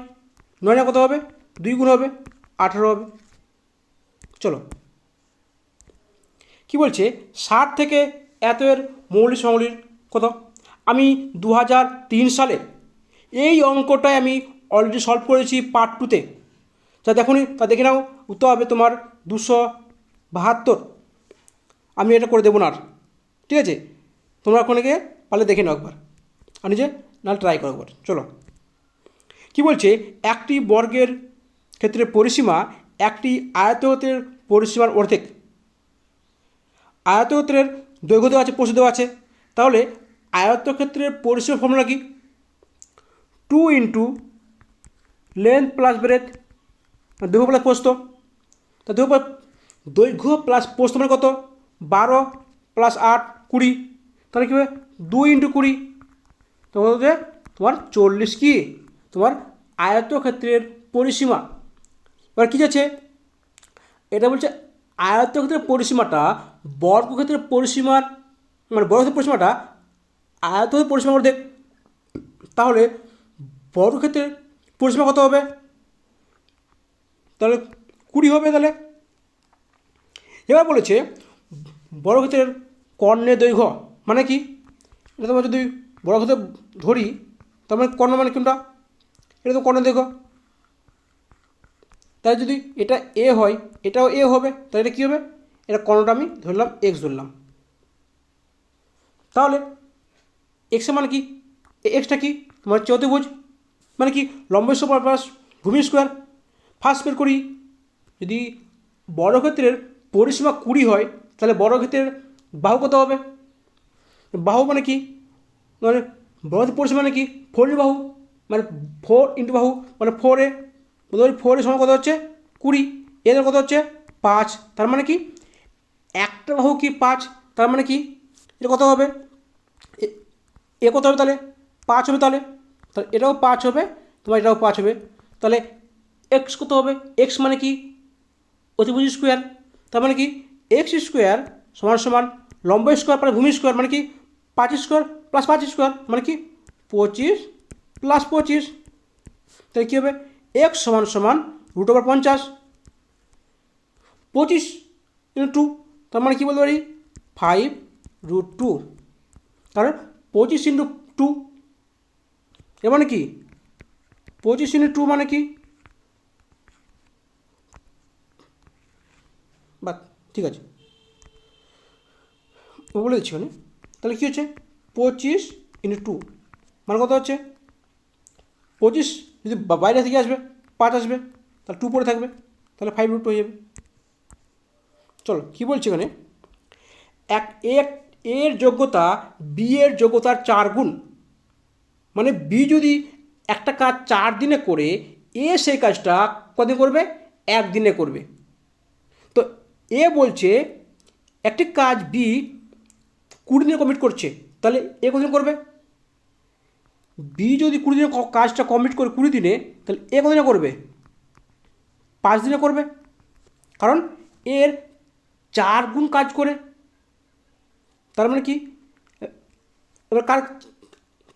[SPEAKER 1] 9 কত হবে 2 গুণ হবে 18 হবে। চলো কি বলছে 60 থেকে এত এর মৌলিক সংখ্যাগুলির কত। আমি 2003 সালে এই অঙ্কটাই আমি অলরেডি সলভ করেছি পার্ট 2তে, যা দেখুনি তা দেখে নাও, উত্তর হবে তোমার 272। আমি এটা করে দেবো না আর, ঠিক আছে, তোমরা ওখানে গিয়ে পারলে দেখে নাও একবার আর নিজে নাহলে ট্রাই করো একবার। চলো কি বলছে একটি বর্গের ক্ষেত্রে পরিসীমা একটি আয়তক্ষেত্রের পরিসীমার অর্ধেক। আয়তক্ষেত্রের দৈর্ঘ্য দেওয়া আছে, প্রস্থ দেওয়া আছে, তাহলে আয়তক্ষেত্রের পরিসীমা ফর্মুলা কি 2 × লেন্থ প্লাস ব্রেথ, দৈর্ঘ্য প্লাস প্রস্থ। তা দৈর্ঘ্য প্লাস প্রস্থ মানে কত 12 + 8 20, তাহলে কী হবে 2 × 20, তো কত হচ্ছে তোমার 40 কি তোমার আয়তক্ষেত্রের পরিসীমা। এবার কী আছে এটা বলছে আয়তক্ষেত্রের পরিসীমাটা বর্গক্ষেত্রের পরিসীমার মানে বর্গক্ষেত্রের পরিসীমাটা আয়তক্ষেত্রের পরিসীমা অর্ধেক, তাহলে বর্গক্ষেত্রের পরিসীমা কত হবে, তাহলে 20 হবে। তাহলে এবার বলেছে বর্গক্ষেত্রের কর্ণের দৈর্ঘ্য মানে কি, এটা তোমার যদি বর্গক্ষেত্র ধরি তার মানে কর্ণ মানে কোনটা, এটা তো কর্ণের দৈর্ঘ্য, তাই যদি এটা এ হয় এটাও এ হবে, তাহলে এটা কী হবে, এটা কর্ণটা আমি ধরলাম এক্স ধরলাম। তাহলে এক্সের মানে কি, এক্সটা কি তোমার চতুর্ভুজ মানে কি লম্ব স্কয়ার প্লাস ভূমি স্কোয়ার। ফার্স্ট বের করি, যদি বর্গক্ষেত্রের পরিসীমা 20 হয় তাহলে বর্গক্ষেত্রের বাহু কত হবে, বাহু মানে কি মানে বর্গক্ষেত্রের পরিসীমা মানে কি 4 বাহু মানে 4 × বাহু মানে 4a, বলতে 4 এর সময় কত হচ্ছে 20, এদের কত হচ্ছে 5, তার মানে কি একটা বাহু কি 5, তার মানে কি এটা কত হবে এ কত হবে তাহলে 5 হবে, তাহলে তাহলে এটাও 5 হবে তোমার এটাও 5 হবে, তাহলে এক্স কত হবে, এক্স মানে কি অতিভুজ স্কোয়ার, তার মানে কি এক্স স্কোয়ার সমান সমান লম্ব স্কোয়ার প্লাস ভূমি স্কোয়ার মানে কি 5 স্কোয়ার প্লাস 5 স্কোয়ার মানে কি 25 প্লাস 25, তাহলে কী হবে এক্স সমান সমান √50, 25 × 2, তার মানে কী বলতে পারি 5√2, কারণ 25 × 2 এর মানে কি 25 × 2 মানে কি, বা ঠিক আছে ও বলে দিচ্ছি মানে, তাহলে কী হচ্ছে 25 × 2 মানে কত হচ্ছে 25, যদি বাইরে থেকে আসবে 5 আসবে তাহলে 2 পরে থাকবে, তাহলে 5√2 হয়ে যাবে। চলো কী বলছি এখানে এর যোগ্যতা বি এর যোগ্যতার 4 গুণ, মানে বি যদি একটা কাজ 4 দিনে করে এ সেই কাজটা কদিন করবে 1 দিনে করবে। তো এ বলছে একটি কাজ বি 20 দিনে কমপ্লিট করছে, তাহলে এ কতদিন করবে, বি যদি 20 দিনে কাজটা কমপ্লিট করে 20 দিনে, তাহলে এ কতদিনে করবে 5 দিনে করবে, কারণ এর 4 গুণ কাজ করে। তার মানে কি এবার কার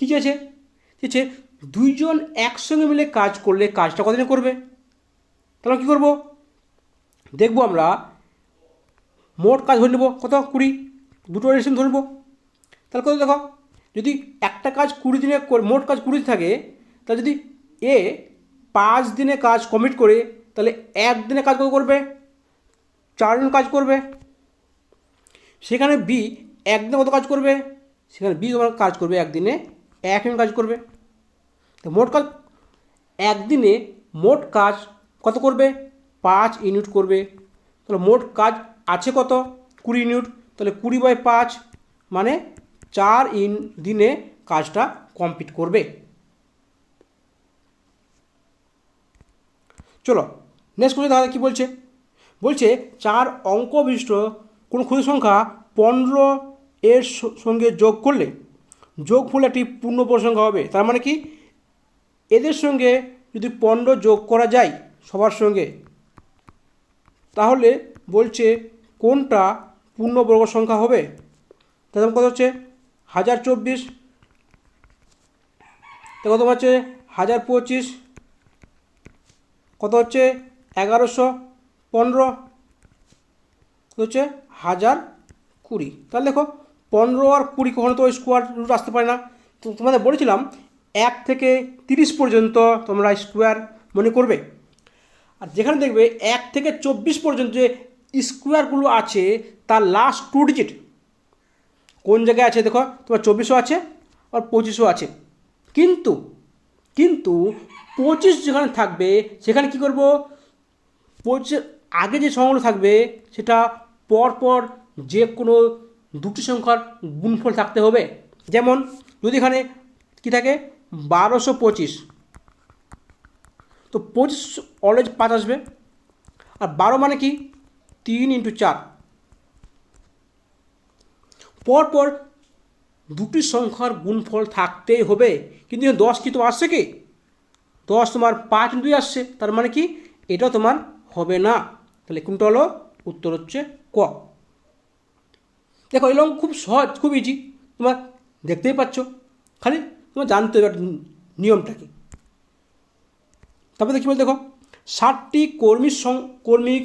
[SPEAKER 1] কী চেয়েছে, চেয়েছে দুইজন একসঙ্গে মিলে কাজ করলে কাজটা কতদিনে করবে, তাহলে কী করবো দেখবো আমরা মোট কাজ ধরে নেব কত 20, দুটো রেশন ধরব, তাহলে কত দেখো যদি একটা কাজ 20 দিনে মোট কাজ 20 থাকে, তাহলে যদি এ 5 দিনে কাজ কমপ্লিট করে, তাহলে একদিনে কাজ কত করবে? 4 ইউনিট কাজ করবে। সেখানে বি একদিনে কত কাজ করবে? সেখানে বি তোমার কাজ করবে একদিনে 1 ইউনিট কাজ করবে। তো মোট কাজ একদিনে মোট কাজ কত করবে? 5 ইউনিট করবে। তাহলে মোট কাজ আছে কত? 20 ইউনিট। তাহলে 20/5 মানে 4 দিনে কাজটা কমপ্লিট করবে। চলো নেক্সট কোশ্চেন দেখা কী বলছে। বলছে 4 অঙ্ক বিশিষ্ট কোন ক্ষুদ্র সংখ্যা 15 এর সঙ্গে যোগ করলে যোগফল একটি পূর্ণবর্গ সংখ্যা হবে। তার মানে কি, এদের সঙ্গে যদি 15 যোগ করা যায় সবার সঙ্গে, তাহলে বলছে কোনটা পূর্ণবর্গ সংখ্যা হবে। তাহলে কত হচ্ছে 1024, কত হচ্ছে 1025, কত হচ্ছে 1115, কত হচ্ছে 1020। তাহলে দেখো 15 আর 20 কখনো তো স্কোয়ার রুট আসতে পারে না। তো তোমাদের বলেছিলাম 1 থেকে 30 পর্যন্ত তোমরা স্কোয়ার মনে করবে। আর যেখানে দেখবে 1 থেকে 24 পর্যন্ত যে স্কোয়ারগুলো আছে তার লাস্ট 2 ডিজিট কোন জায়গায় আছে দেখো, তোমার 24ও আছে আর 25ও আছে। কিন্তু কিন্তু 25 যেখানে থাকবে সেখানে কি করব, 25 আগে যে সংখ্যাগুলো থাকবে সেটা পরপর যে কোনো দুটি সংখ্যার গুণফল থাকতে হবে। যেমন যদি এখানে কী থাকে 1225, তো 25 অলওয়েজ 5 আসবে। আর 12 মানে কি 3 × 4, পরপর দুটি সংখ্যার গুণফল থাকতেই হবে। কিন্তু 10 কি তো আসছে কি, 10 তোমার 5 × 2 আসছে, তার মানে কি এটা তোমার হবে না। তাহলে কোনটা হলো উত্তর হচ্ছে ক। দেখো এরকম খুব সহজ, খুব ইজি, তোমার দেখতেই পাচ্ছ, খালি তোমার জানতে হবে নিয়মটা কি। তারপরে কী বল দেখো 60টি কর্মিক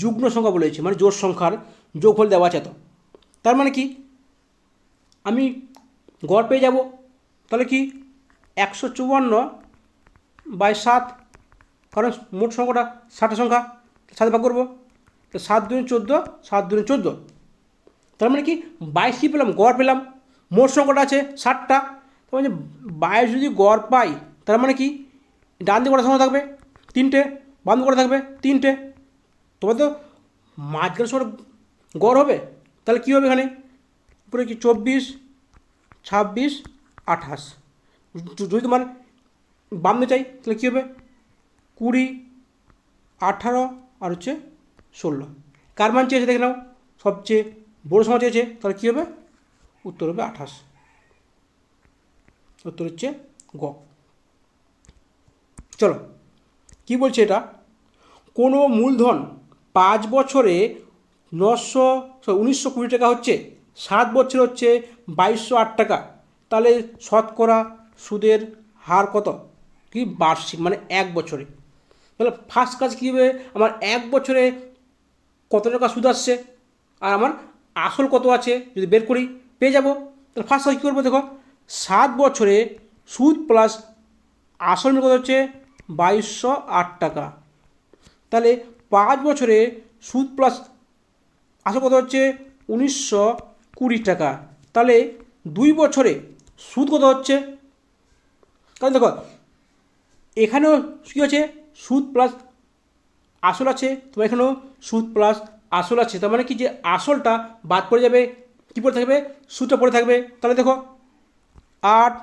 [SPEAKER 1] যুগ্ম সংখ্যা বলেছে, মানে জোড় সংখ্যার যোগফল দেওয়া আছে। তো তার মানে কি আমি গড় পেয়ে যাব, তাহলে কি 154/7, কারণ মোট সংখ্যাটা 60টা সংখ্যা, 7 ভাগ করবো, তো 7 × 2 = 14, 7 × 2 = 14। তার মানে কি 22 কী পেলাম, গড় পেলাম। মোট সংখ্যাটা আছে 60টা, তার মানে 22 যদি গড় পাই, তার মানে কি ডান দিকে কটা সংখ্যা থাকবে? 3টে, বাম দিকে কটা থাকবে? 3টে। তবে তো মাঝখানে সংখ্যাটা গড় হবে। তাহলে কী হবে এখানে উপরে কি 24, 26, 28। যদি তোমার বাম দিকে চাই তাহলে কী হবে 20, 18 আর হচ্ছে 16। কার মান চেয়েছে দেখে নাও, সবচেয়ে বড় সংখ্যা চেয়েছে, তাহলে কী হবে উত্তর হবে 28। উত্তর হচ্ছে গ। চলো কি বলছে এটা, কোনো মূলধন 5 বছরে 1920 টাকা হচ্ছে, 7 বছর হচ্ছে 2208 টাকা, তাহলে শতকরা সুদের হার কত? কি বার্ষিক, মানে 1 বছরে। তাহলে ফার্স্ট কাজ কী হবে, আমার 1 বছরে কত টাকা সুদ আসছে আর আমার আসল কত আছে যদি বের করি পেয়ে যাব। তাহলে ফার্স্ট কাজ কী করবো দেখো, 7 বছরে সুদ প্লাস আসল কত হচ্ছে 2208 টাকা, তাহলে 5 বছরে সুদ প্লাস আসল কত হচ্ছে 1920 টাকা, তাহলে 2 বছরে সুদ কত হচ্ছে, কারণ দেখো এখানেও কী আছে সুদ প্লাস আসল আছে, তোমার এখানেও সুদ প্লাস আসল আছে, তার মানে কি যে আসলটা বাদ পড়ে যাবে, কী পড়ে থাকবে সুদটা পড়ে থাকবে। তাহলে দেখো 8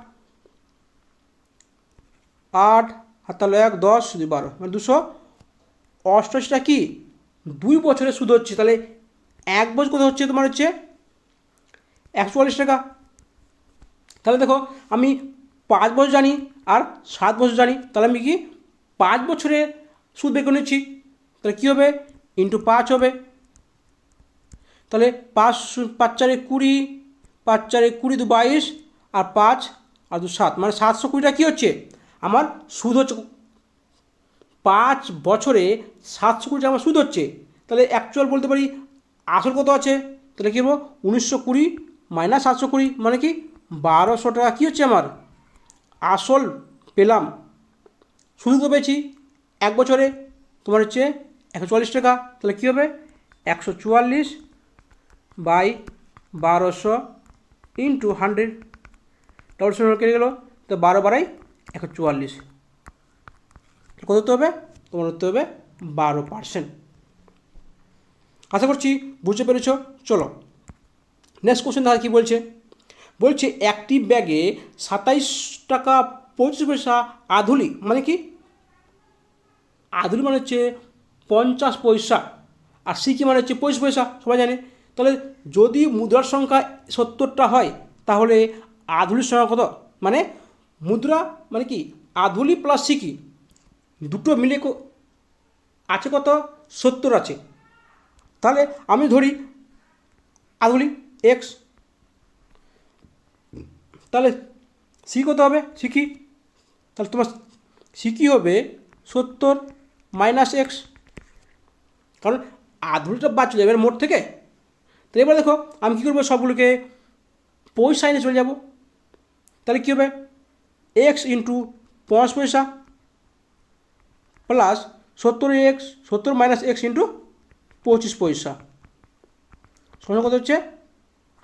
[SPEAKER 1] 8 আর তাহলে 1 10 12 মানে 288টা কি 2 বছরে সুদ হচ্ছে, তাহলে 1 বছর কত হচ্ছে তোমার হচ্ছে 144 টাকা। তাহলে দেখো আমি 5 বছর জানি আর 7 বছর জানি, তাহলে আমি কি 5 বছরে সুদ বের করে নিচ্ছি, তাহলে কী হবে × 5 হবে। তাহলে 5 5 4 20, 5 4 20 2 22 আর 5 আর 2 7, মানে 720 টাকা কী হচ্ছে আমার সুদ হচ্ছে। 5 বছরে 720 টাকা আমার সুদ হচ্ছে, তাহলে অ্যাকচুয়াল বলতে পারি আসল কত আছে, তাহলে কী হবো 1920 - 720, মানে কি 1200 টাকা কী হচ্ছে আমার আসল পেলাম। শুধু তো পেয়েছি 1 বছরে তোমার হচ্ছে 144 টাকা, তাহলে কী হবে 144/1200 ইন্টু 100, ডবল শূন্য কেটে গেলো, তো 12 × 144 কত হতে হবে? তোমার হতে হবে 12%। আশা করছি বুঝতে পেরেছ। চলো নেক্সট কোশ্চেন তাহলে কী বলছে, বলছে একটি ব্যাগে 27 টাকা 25 পয়সা আধুলি, মানে কি আধুলি মানে হচ্ছে 50 পয়সা, আর সিকি মানে হচ্ছে 25 পয়সা, সবাই জানে। তাহলে যদি মুদ্রার সংখ্যা 70টা হয় তাহলে আধুলির সংখ্যা কত, মানে মুদ্রা মানে কি আধুলি প্লাস সিকি দুটো মিলে আছে কত 70 আছে। তাহলে আমি ধরি আধুলি এক্স, তাহলে সি কত হবে সিকি, তাহলে তোমার সিকি হবে 70 - এক্স, কারণ আধুলিটা বাদ চলে যাবে মোট থেকে। তো এবার দেখো আমি কী করবো, সবগুলোকে পয়সা এনে চলে যাব, তাহলে কী হবে এক্স ইন্টু 50 পয়সা প্লাস 70 - এক্স ইন্টু 25 পয়সা সমান কত হচ্ছে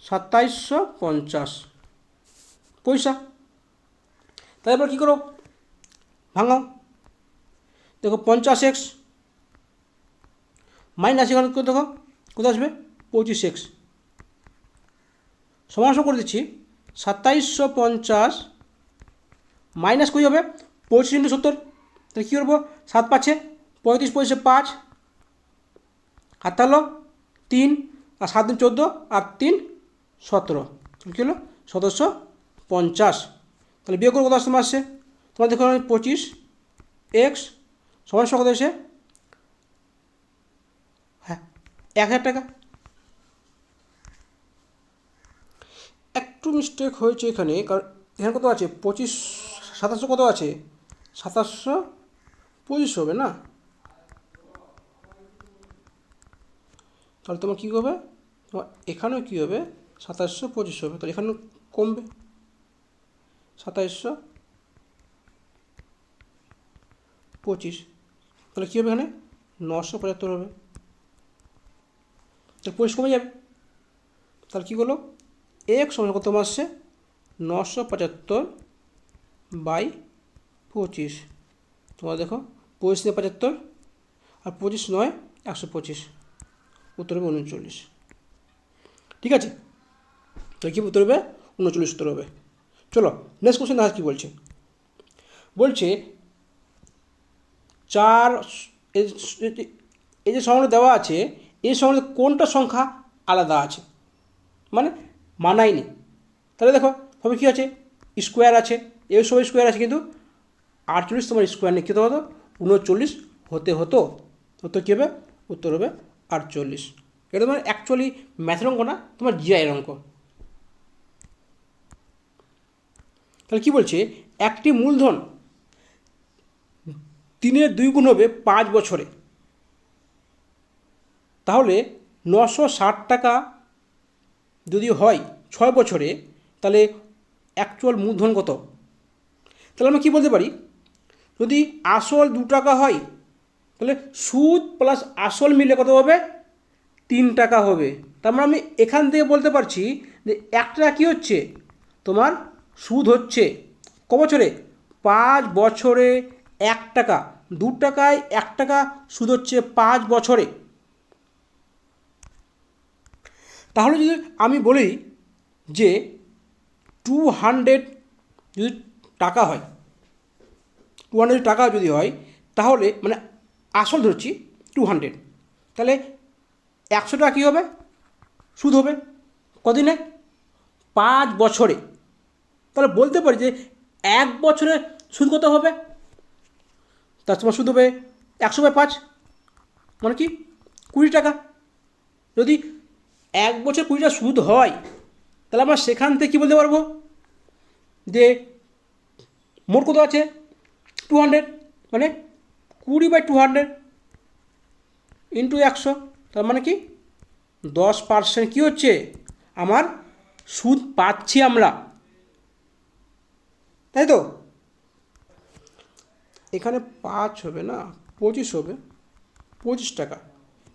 [SPEAKER 1] 2750 পয়সা। তাই এবার কী করো ভাঙাও, দেখো 50x মাইনাস এখানে দেখো কোথায় আসবে 25x, সমান করে দিচ্ছি 2750 মাইনাস কী হবে 25 × 70, তাহলে কী করবো 7 5 35 পয়সা 5 আর তাহলে 3 আর 7 দিন 14 আর 3 17, কী হলো 1750। তাহলে বিয়োগ করে কত আসতে আসছে তোমার দেখো 25x সমান কত এসে হ্যাঁ 1000 টাকা। একটু মিস্টেক হয়েছে এখানে, কারণ এখানে কত আছে 25 2700 কত আছে 2725 হবে না, তাহলে তোমার কী হবে তোমার এখানেও কী হবে 2725 হবে, তাহলে এখানেও কমবে 2725, তাহলে কী হবে এখানে 975 হবে, তাহলে 25 কমে যাবে, তাহলে কী হলো এক সমান কত আসছে 975/25, তোমরা দেখো 25 × 75 আর 25 × 9 125, উত্তর হবে 39। ঠিক আছে, তাহলে কী উত্তর হবে 39 উত্তর হবে। চলো নেক্সট কোশ্চেন দেখা কী বলছে, বলছে চার এই যে সংখ্যাটা দেওয়া আছে এই সংখ্যার কোনটা সংখ্যা আলাদা আছে, মানে মানায়নি। তাহলে দেখো তবে কী আছে স্কোয়ার আছে, এই সবাই স্কোয়ার আছে, কিন্তু 48 তোমার স্কোয়ার নেই, কী হতো 39 হতে হতো, উত্তর কী হবে উত্তর হবে 48। এটা তোমার অ্যাকচুয়ালি ম্যাথের অঙ্ক না, তোমার জিআইয়ের অঙ্ক। তাহলে কী বলছে একটি মূলধন 3-এর 2 গুণ হবে 5 বছরে, তাহলে 960 টাকা যদি হয় 6 বছরে, তাহলে অ্যাকচুয়াল মূলধন কত। তাহলে আমরা কী বলতে পারি, যদি আসল 2 টাকা হয় তাহলে সুদ প্লাস আসল মিলে কত হবে 3 টাকা হবে। তার মানে আমি এখান থেকে বলতে পারছি যে 1 টাকা কী হচ্ছে তোমার সুদ হচ্ছে ক বছরে 5 বছরে 1 টাকা, 2 টাকায় 1 টাকা সুদ হচ্ছে 5 বছরে। তাহলে যদি আমি বলি যে 200 যদি টাকা হয়, 200 টাকা যদি হয় তাহলে মানে আসল ধরছি 200, তাহলে 100 টাকা কী হবে সুদ হবে কদিনে 5 বছরে। তাহলে বলতে পারি যে 1 বছরে সুদ কত হবে, তার তোমার সুদ হবে 100/5, মানে কি 20 টাকা। যদি 1 বছর 20 টাকা সুদ হয় তাহলে আমরা সেখান থেকে কী বলতে পারবো যে মোট কত আছে 200, মানে 20/200 ইন্টু 100, তার মানে কি 10% কী হচ্ছে আমার সুদ পাচ্ছি আমরা, তাই তো। এখানে 5 হবে না, 25 হবে, 25 টাকা।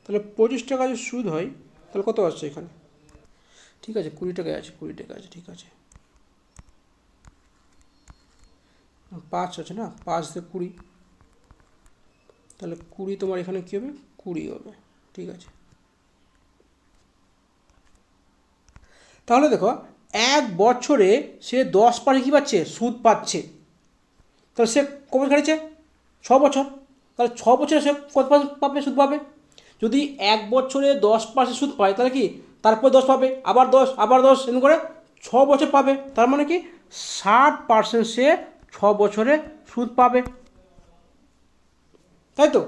[SPEAKER 1] তাহলে 25 টাকা যদি সুদ হয় তাহলে কত আসছে এখানে? ঠিক আছে, 20 টাকায় আছে, 20 টাকা আছে, ঠিক আছে। 5 আছে না, 5 দিয়ে 20, তাহলে 20 তোমার এখানে কী হবে? 20 হবে, ঠিক আছে। তাহলে দেখো 1 বছরে সে 10% কী পাচ্ছে? সুদ পাচ্ছে। তাহলে সে কবে খাটিয়েছে? 6 বছর। তাহলে 6 বছরে সে কত পাবে? সুদ পাবে। যদি 1 বছরে 10% সুদ পায় তাহলে কি তারপর 10 পাবে, আবার 10, আবার 10, এরকম করে 6 বছর পাবে। তার মানে কি 60% সে 6 বছরে সুদ পাবে, তাই তো?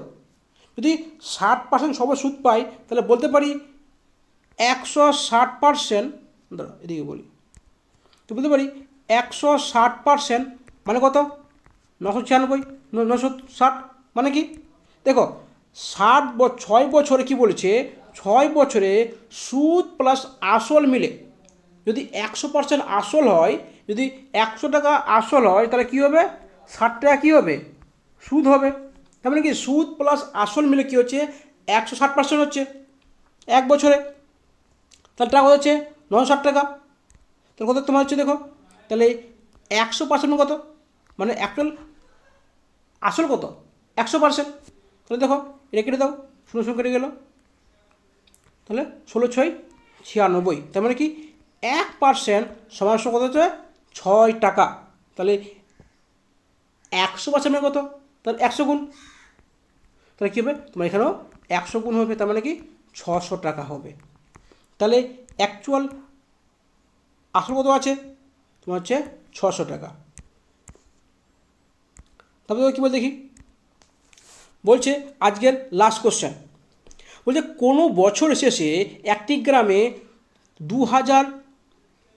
[SPEAKER 1] যদি 60% সবাই সুদ পায় তাহলে বলতে পারি 160%, দাঁড়া এদিকে বলি, তো বলতে পারি 160% মানে কত? 996, 960 মানে কি? দেখো 6 বছরে কি বলেছে? 6 বছরে সুদ প্লাস আসল মিলে যদি 100% আসল হয়, যদি 100 টাকা আসল হয় তাহলে কী হবে? 60 টাকা কী হবে? সুদ হবে। তার মানে কি সুদ প্লাস আসল মিলে কী হচ্ছে? 160% হচ্ছে 1 বছরে। তাহলে টাকা হচ্ছে 960 টাকা। তাহলে কত তোমার হচ্ছে দেখো, তাহলে 100% কত? মানে অ্যাকচুয়াল আসল কত? 100%। তাহলে দেখো এটা কেটে দাও, 16 কেটে গেল, তাহলে 16×6 = 96। তার মানে কি 1% সমান কত হচ্ছে? 6 টাকা। তাহলে 100% মানে কত? তাহলে 100 গুণ, তাহলে কী হবে? তোমার এখানেও 100 গুণ হবে, তার মানে কি 600 টাকা হবে। তাহলে অ্যাকচুয়াল আসল কত আছে? তোমার হচ্ছে 600 টাকা। তারপরে কী বল দেখি, বলছে আজকের লাস্ট কোশ্চেন, বলছে কোনো বছর শেষে একটি গ্রামে 2000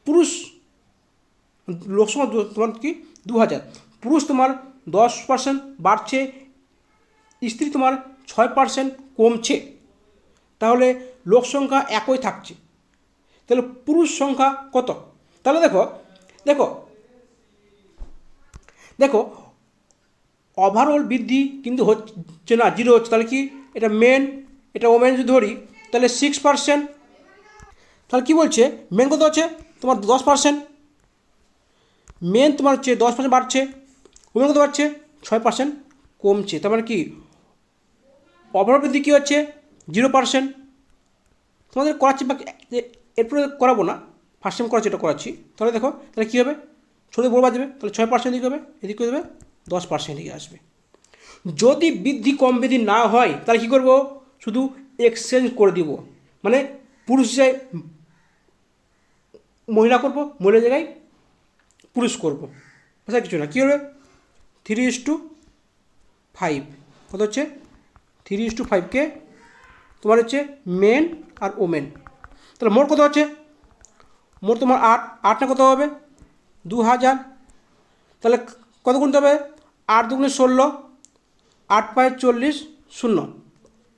[SPEAKER 1] পুরুষ লোকসংখ্যা তোমার কি 2000, পুরুষ তোমার 10% বাড়ছে, স্ত্রী তোমার 6% কমছে, তাহলে লোক সংখ্যা একই থাকছে, তাহলে পুরুষ সংখ্যা কত? তাহলে দেখো দেখো দেখো ওভারঅল বৃদ্ধি কিন্তু হচ্ছে না, 0 হচ্ছে। তাহলে কি এটা মেন, এটা ওমেন যদি ধরি তাহলে 6%। তাহলে কী বলছে? মেন কত হচ্ছে? তোমার 10%। মেন তোমার হচ্ছে 10% বাড়ছে, ওমেন কত বাড়ছে? 6% কমছে। তার মানে কি ওভারঅল বৃদ্ধি কী হচ্ছে? 0%। তোমাদের করাচ্ছি বা এরপরে করাবো না, ফার্স্ট টাইম করাচ্ছি, এটা করাচ্ছি। তাহলে দেখো তাহলে কী হবে? ছোটো বড় বাজবে, তাহলে 6% দিকে হবে, এদিকে দেবে 10% দিকে আসবে। যদি বৃদ্ধি কম বৃদ্ধি না হয় তাহলে কী করবো? শুধু এক্সচেঞ্জ করে দিব, মানে পুরুষ জায়গায় মহিলা করবো, মহিলার জায়গায় পুরুষ করবো, আচ্ছা কিছু না। কী হবে? 3:5 কত হচ্ছে? 3:5কে তোমার হচ্ছে মেন আর ওমেন। তাহলে মোট কত হচ্ছে? মোট তোমার 8 না কত হবে? 2000। তাহলে কত গুনতে হবে? 8 দুগুণে 16, 8×5 = 40, 0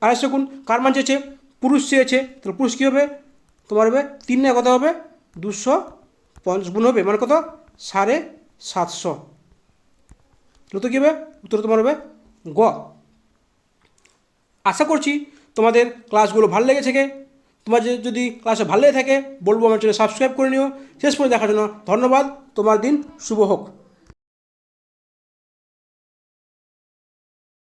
[SPEAKER 1] 250 গুণ। কার মান চেয়েছে? পুরুষ চেয়েছে, তাহলে পুরুষ কী হবে? তোমার হবে 3 না কত হবে? 250 গুণ হবে, মানে কত? 750। তো কী হবে? উত্তর তোমার হবে গ। আশা করছি তোমাদের ক্লাসগুলো ভালো লেগে থাকে। তোমার যদি ক্লাসে ভালো লেগে থাকে বলবো আমার চ্যানেল সাবস্ক্রাইব করে নিও। শেষ পর্যন্ত দেখার জন্য ধন্যবাদ। তোমার দিন শুভ হোক।